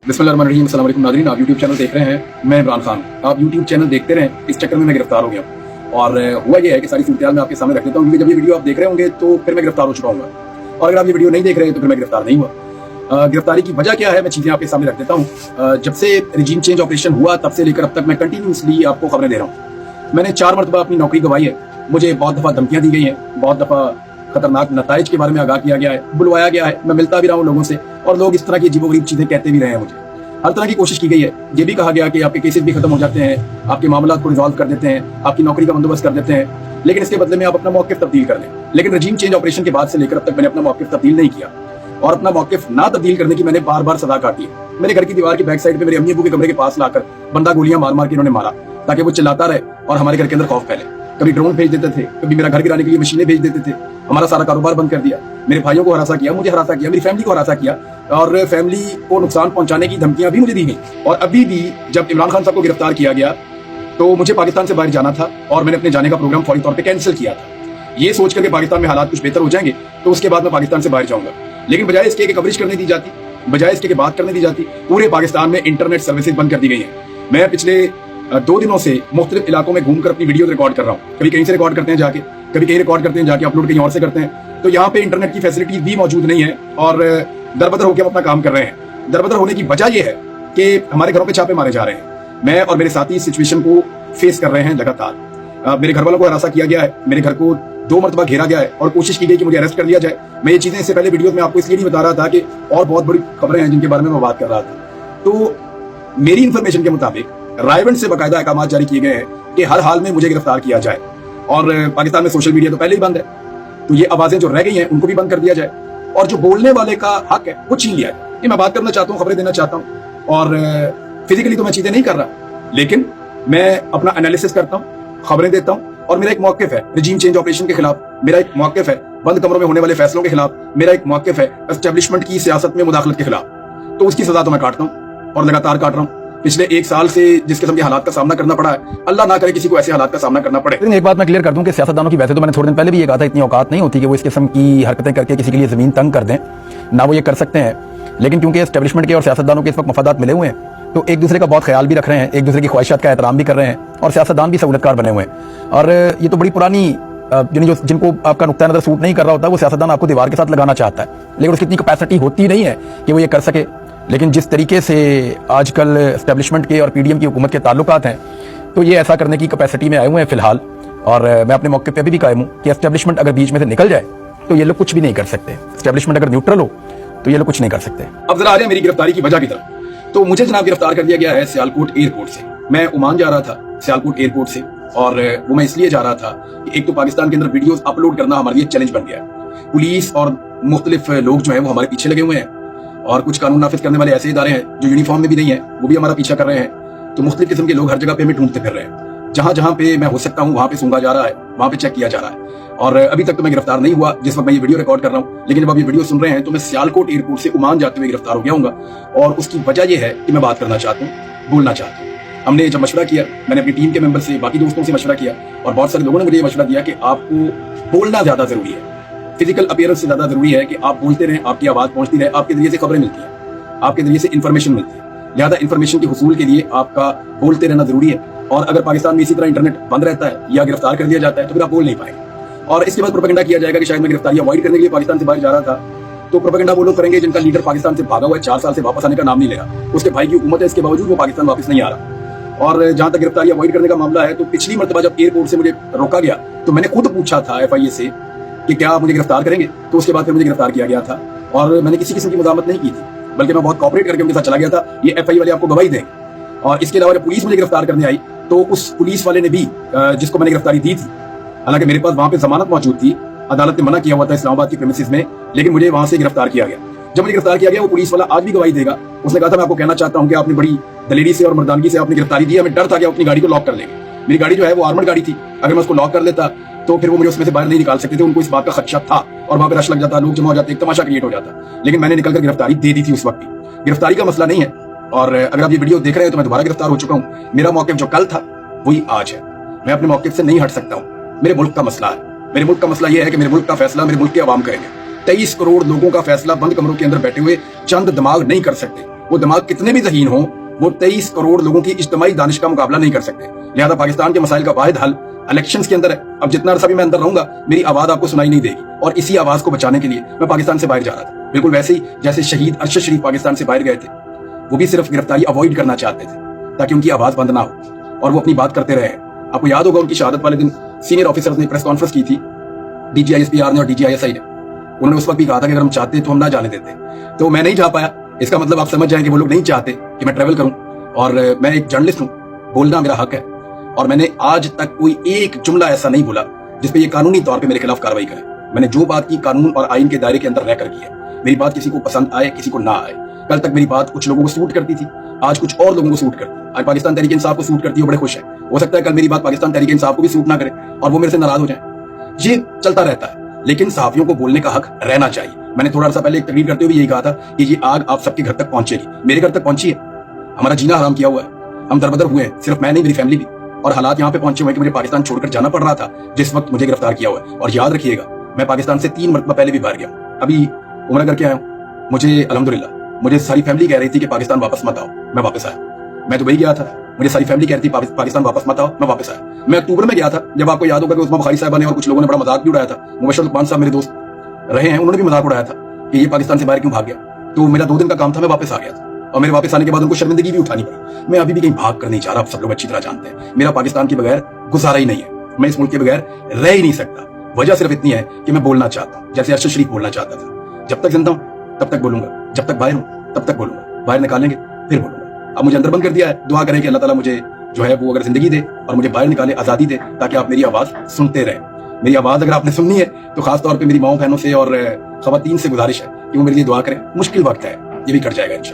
बिस्मिल्लाहिर्रहमानिर्रहीम। अस्सलाम वालेकुम नाज़रीन, आप यूट्यूब चैनल देख रहे हैं। मैं इमरान खान। आप यूट्यूब चैनल देखते रहें, इस चक्कर में मैं गिरफ्तार हो गया और हुआ यह है कि सारी सूरत मैं आपके सामने रख देता हूँ, क्योंकि जब ये वीडियो आप देख रहे होंगे तो फिर मैं गिरफ्तार हो चुका हूँ, और अगर आप ये वीडियो नहीं देख रहे हैं तो फिर मैं गिरफ्तार नहीं हुआ। गिरफ्तारी की वजह क्या है, मैं चीज़ें आपके सामने रख देता हूँ। जब से रिजीम चेंज ऑपरेशन हुआ तब से लेकर अब तक मैं कंटिन्यूसली आपको खबरें दे रहा हूँ। मैंने 4 मरतबा अपनी नौकरी गंवाई है, मुझे बहुत दफ़ा धमकियाँ दी गई हैं, बहुत दफ़ा खतरनाक नताइज के बारे में आगाह किया गया है, बुलवाया गया है, मैं मिलता भी रहा हूँ लोगों से, और लोग इस तरह की अजीबोगरीब चीज़ें कहते भी रहे हैं। मुझे हर तरह की कोशिश की गई है। ये भी कहा गया कि आपके केसेस भी खत्म हो जाते हैं, आपके मामला को रिजॉल्व कर देते हैं, आपकी नौकरी का बंदोबस्त कर देते हैं, लेकिन इसके बदले में आप अपना मौक़िफ़ तब्दील कर लें। लेकिन रजीम चेंज ऑपरेशन के बाद से लेकर अब तक मैंने अपना मौक़िफ़ तब्दील नहीं किया, और अपना मौक़िफ़ ना तब्दील करने की मैंने बार बार सजा काटी है। मेरे घर की दीवार की बैक साइड पे मेरे अम्मी अबू के कमरे के पास लाकर बंदा गोलियां मार मार के इन्होंने मारा, ताकि वो चिल्लाता रहे और हमारे घर के अंदर खौफ फैले। कभी ड्रोन भेज देते थे, कभी मेरा घर गिराने के लिए मशीनें भेज देते थे, हमारा सारा कारोबार बंद कर दिया, मेरे भाइयों को हरासा किया, मुझे हरासा किया, मेरी फैमिली को हरासा किया, और फैमिली को नुकसान पहुंचाने की धमकियां भी मुझे दी गई। और अभी भी जब इमरान खान साहब को गिरफ्तार किया गया तो मुझे पाकिस्तान से बाहर जाना था, और मैंने अपने जाने का प्रोग्राम फौरी तौर पर कैंसिल किया था, ये सोचकर के पाकिस्तान में हालात कुछ बेहतर हो जाएंगे तो उसके बाद मैं पाकिस्तान से बाहर जाऊंगा। लेकिन बजाय इसके कि कवरेज करने दी जाती, बजाय इसके कि बात करने दी जाती, पूरे पाकिस्तान में इंटरनेट सर्विसेज बंद कर दी गई हैं। मैं पिछले 2 दिनों से मुख्तलिफ इलाकों में घूमकर अपनी वीडियो रिकॉर्ड कर रहा हूँ। कभी कहीं से रिकॉर्ड करते हैं जाके, कभी कहीं रिकॉर्ड करते हैं जाके, अपलोड कहीं और से करते हैं। तो यहाँ पे इंटरनेट की फैसिलिटीज भी मौजूद नहीं है, और दरबदर होकर हम अपना काम कर रहे हैं। दरबदर होने की वजह यह है कि हमारे घरों पे छापे मारे जा रहे हैं। मैं और मेरे साथी इस सिचुएशन को फेस कर रहे हैं लगातार। मेरे घर वालों को हरासा किया गया है, मेरे घर को 2 मरतबा घेरा गया है, और कोशिश की गई कि मुझे अरेस्ट कर लिया जाए। मैं ये चीजें इससे पहले वीडियो में आपको इसलिए नहीं बता रहा था कि और बहुत बड़ी खबरें हैं जिनके बारे में मैं बात कर रहा था। तो मेरी इंफॉर्मेशन के मुताबिक रायबंद से बाकायदा अहकाम जारी किए गए हैं कि हर हाल में मुझे गिरफ्तार किया जाए, और पाकिस्तान में सोशल मीडिया तो पहले ही बंद है, तो ये आवाजें जो रह गई हैं उनको भी बंद कर दिया जाए, और जो बोलने वाले का हक है वो छीन लिया जाए। ये मैं बात करना चाहता हूँ, खबरें देना चाहता हूँ, और फिजिकली तो मैं चीजें नहीं कर रहा, लेकिन मैं अपना एनालिसिस करता हूँ, खबरें देता हूँ, और मेरा एक मौक़िफ़ है रिजीम चेंज ऑपरेशन के खिलाफ, मेरा एक मौक़िफ़ है बंद कमरों में होने वाले फैसलों के खिलाफ, मेरा एक मौक़िफ़ है एस्टेब्लिशमेंट की सियासत में मुदाखलत के खिलाफ। तो उसकी सजा तो मैं काटता हूँ, और लगातार काट रहा हूँ। पिछले 1 साल से जिस किस्म के हालात का सामना करना पड़ा है, अल्लाह ना करे किसी को ऐसे हालात का सामना करना पड़े। लेकिन एक बात मैं क्लियर कर दूं कि सियासतदानों की, वैसे तो मैंने थोड़े दिन पहले भी ये कहा था, इतनी औकात नहीं होती कि वो इस किस्म की हरकतें करके किसी के लिए जमीन तंग कर दें, ना वो ये कर सकते हैं। लेकिन क्योंकि एस्टेब्लिशमेंट के और सियासतदानों के इस वक्त मफादात मिले हुए हैं, तो एक दूसरे का बहुत ख्याल भी रख रहे हैं, एक दूसरे की ख्वाहिशात का एहतराम भी कर रहे हैं, और सियासतदान भी सहूलतकार बने हुए हैं। और ये तो बड़ी पुरानी जिनको आपका नुक्ता नजर सूट नहीं कर रहा होता, वो सियासतदान आपको दीवार के साथ लगाना चाहता है, लेकिन उसकी इतनी कैपेसिटी होती नहीं है कि वो ये कर सके। लेकिन जिस तरीके से आजकल एस्टेब्लिशमेंट के और पीडीएम की हुकूमत के ताल्लुकात हैं, तो ये ऐसा करने की कैपेसिटी में आए हुए हैं फिलहाल। और मैं अपने मौके पे भी कायम हूँ कि एस्टेब्लिशमेंट अगर बीच में से निकल जाए तो ये लोग कुछ भी नहीं कर सकते। एस्टेब्लिशमेंट अगर न्यूट्रल हो तो ये लोग कुछ नहीं कर सकते। अब जरा आ जाए मेरी गिरफ्तारी की वजह की तरफ। तो मुझे जनाब गिरफ्तार कर दिया गया है सियालकोट एयरपोर्ट से। मैं ओमान जा रहा था सियालकोट एयरपोर्ट से, और वो मैं इसलिए जा रहा था कि एक तो पाकिस्तान के अंदर वीडियोस अपलोड करना हमारे लिए चैलेंज बन गया। पुलिस और मुख्तलिफ लोग जो है वो हमारे पीछे लगे हुए हैं, और कुछ कानून नाफिज करने वाले ऐसे इदारे हैं जो यूनिफॉर्म में भी नहीं है, वो भी हमारा पीछा कर रहे हैं। तो मुख्तलिफ किस्म के लोग हर जगह पे हमें ढूंढते फिर रहे हैं। जहां जहां पे मैं हो सकता हूं वहां पे सूंघा जा रहा है, वहां पे चेक किया जा रहा है। और अभी तक तो मैं गिरफ्तार नहीं हुआ जिस वक्त मैं ये वीडियो रिकॉर्ड कर रहा हूं, लेकिन जब आप ये वीडियो सुन रहे हैं तो मैं सियालकोट एयरपोर्ट से ओमान जाते हुए गिरफ्तार हो गया हूंगा। और उसकी वजह यह है कि मैं बात करना चाहता हूँ, बोलना चाहता हूँ। हमने जब मशवरा किया, मैंने अपनी टीम के मेंबर से, बाकी दोस्तों से मशवरा किया, और बहुत सारे लोगों ने मुझे ये मशवरा दिया कि आपको बोलना ज्यादा जरूरी है, फिजिकल अपीयरेंस से ज्यादा जरूरी है कि आप बोलते रहें, आपकी आवाज पहुंचती रहे, आपके जरिए से खबरें मिलती हैं, आपके जरिए से इंफॉर्मेशन मिलती है। लिहाजा इंफॉर्मेशन के हुसूल के लिए आपका बोलते रहना जरूरी है। और अगर पाकिस्तान में इसी तरह इंटरनेट बंद रहता है या गिरफ्तार कर दिया जाता है तो फिर आप बोल नहीं पाएंगे, और इसके बाद प्रोपेगेंडा किया जाएगा कि शायद मैं गिरफ्तारी अवॉइड करने के लिए पाकिस्तान से बाहर जा रहा था। तो प्रोपेगेंडा वो लोग करेंगे जिनका लीडर पाकिस्तान से भागा हुआ है, 4 साल से वापस आने का नाम नहीं ले रहा, उसके भाई की हुकूमत है, इसके बावजूद वो पाकिस्तान वापस नहीं आ रहा। और जहां तक गिरफ्तारी अवॉइड करने का मामला है, तो पिछली मरतबा जब एयरपोर्ट से मुझे रोका गया तो मैंने खुद पूछा था FIA से कि क्या आप मुझे गिरफ्तार करेंगे, तो उसके बाद फिर मुझे गिरफ्तार किया गया था, और मैंने किसी किस्म की मुज़ाहमत नहीं की थी, बल्कि मैं बहुत कोऑपरेट करके उनके साथ चला गया था। ये FIA वाले आपको गवाही देंगे। और इसके अलावा जब पुलिस मुझे गिरफ्तार करने आई तो उस पुलिस वाले ने भी जिसको मैंने गिरफ्तारी दी थी, हालांकि मेरे पास वहां पे जमानत मौजूद थी, अदालत ने मना किया हुआ था इस्लामाबाद की प्रीमिसेस में, लेकिन मुझे वहां से गिरफ्तार किया गया। जब मुझे गिरफ्तार किया गया वो पुलिस वाला आज भी गवाही देगा। उसने कहा था मैं आपको कहना चाहता हूं कि आपने बड़ी दलेरी से और मर्दानगी से आपने गिरफ्तारी दी है, हमें डर था कि अपनी गाड़ी को लॉक कर लेंगे। मेरी गाड़ी जो है वो आर्मर्ड गाड़ी थी, अगर मैं उसको लॉक कर लेता तो फिर वो मुझे उसमें से बाहर नहीं निकाल सकते थे, उनको इस बात का खदशा था, और वहां पे रश लग जाता, लोग जमा हो जाते, एक तमाशा क्रिएट हो जाता। लेकिन मैंने निकलकर गिरफ्तारी दे दी थी उस वक्त भी। गिरफ्तारी का मसला नहीं है, और अगर आप ये वीडियो देख रहे हैं तो मैं दोबारा गिरफ्तार हो चुका हूँ। मेरा मौक़िफ़ जो कल था वही आज है, मैं अपने मौक़िफ़ से नहीं हट सकता हूँ। मेरे मुल्क का मसला है, मेरे मुल्क का मसला यह है कि मेरे मुल्क का फैसला मेरे मुल्क के अवाम करेंगे। 23 करोड़ लोगों का फैसला बंद कमरों के अंदर बैठे हुए चंद दिमाग नहीं कर सकते। वो दिमाग कितने भी ज़हीन हो, वो 23 करोड़ लोगों की इज्तिमाई दानिश का मुकाबला नहीं कर सकते। लिहाजा पाकिस्तान के मसाइल का वाहिद हल इलेक्शंस के अंदर है। अब जितना अरसा भी मैं अंदर रहूंगा, मेरी आवाज आपको सुनाई नहीं देगी, और इसी आवाज को बचाने के लिए मैं पाकिस्तान से बाहर जा रहा था। बिल्कुल वैसे ही जैसे शहीद अरशद शरीफ पाकिस्तान से बाहर गए थे, वो भी सिर्फ गिरफ्तारी अवॉइड करना चाहते थे ताकि उनकी आवाज बंद ना हो और वो अपनी बात करते रहे। आपको याद होगा उनकी शहादत वाले दिन सीनियर ऑफिसर्स ने प्रेस कॉन्फ्रेंस की थी, DGISPR ने और DGISI ने। उन्होंने उस वक्त भी कहा था कि अगर हम चाहते तो हम ना जाने देते, तो मैं नहीं जा पाया। इसका मतलब आप समझ जाएं कि वो लोग नहीं चाहते कि मैं ट्रेवल करूं, और मैं एक जर्नलिस्ट हूं, बोलना मेरा हक है, और मैंने आज तक कोई एक जुमला ऐसा नहीं बोला जिसपे ये कानूनी तौर पे मेरे खिलाफ कार्रवाई करे। मैंने जो बात की कानून और आइन के दायरे के अंदर रहकर की है। मेरी बात किसी को पसंद आए, किसी को ना आए। कल तक मेरी बात कुछ लोगों को सूट करती थी, आज कुछ और लोगों को सूट करती है। आज पाकिस्तान तहरीक इंसाफ को सूट करती है, वो बड़े खुश है। हो सकता है कल मेरी बात पाकिस्तान तहरीक इंसाफ को भी सूट ना करे और वो मेरे से नाराज हो जाए। ये चलता रहता है, लेकिन सहाफियों को बोलने का हक रहना चाहिए। मैंने थोड़ा सा पहले एक तकरीर करते हुए यही कहा था कि ये आग आप सबके घर तक पहुंचेगी। मेरे घर तक पहुंची है, हमारा जीना हराम किया हुआ है, हम दरबदर हुए हैं, सिर्फ मैं नहीं, मेरी फैमिली भी। और हालात यहाँ पे पहुंचे हुए कि मुझे पाकिस्तान छोड़कर जाना पड़ रहा था जिस वक्त मुझे गिरफ्तार किया हुआ है। और याद रखिएगा, मैं पाकिस्तान से 3 मरतबा पहले भी बाहर गया। अभी उम्र करके आया हूँ। मुझे अल्हम्दुलिल्लाह मुझे सारी फैमिली कह रही थी कि पाकिस्तान वापस मत आओ, मैं वापस आया। मैं दुबई गया था, मुझे सारी फैमिली कह रही थी पाकिस्तान वापस मत आओ, मैं वापस आया। मैं अक्टूबर में गया था, जब आपको याद होगा कि उस्मा बुखारी साहबा ने और कुछ लोगों ने बड़ा मजाक भी उड़ाया था। मुबशर उस्मान साहब मेरे दोस्त रहे हैं, उन्होंने भी मजाक उड़ाया था कि ये पाकिस्तान से बाहर क्यों भाग गया। तो मेरा 2 दिन का काम था, मैं वापस आ गया था, और मेरे वापस आने के बाद उनको शर्मिंदगी भी उठानी पड़ी। मैं अभी भी कहीं भाग कर नहीं जा रहा, आप सब लोग अच्छी तरह जानते हैं। मेरा पाकिस्तान के बगैर गुजारा ही नहीं है, मैं इस मुल्क के बगैर रह ही नहीं सकता। वजह सिर्फ इतनी है कि मैं बोलना चाहता हूं, जैसे अरशद शरीफ बोलना चाहता था। जब तक जिंदा हूं तब तक बोलूंगा, जब तक बाहर हूं तब तक बोलूंगा। बाहर निकालेंगे फिर बोलूंगा। अब मुझे अंदर बंद कर दिया है, दुआ करें कि अल्लाह ताला मुझे जो है वो अगर जिंदगी दे और मुझे बाहर निकाले, आजादी दे, ताकि आप मेरी आवाज सुनते रहें। मेरी आवाज अगर आपने सुननी है तो खास तौर पे मेरी माओ बहनों से और खवातीन से गुजारिश है कि वो मेरे लिए दुआ करें। मुश्किल वक्त है, ये भी कट जाएगा इंशाअल्लाह।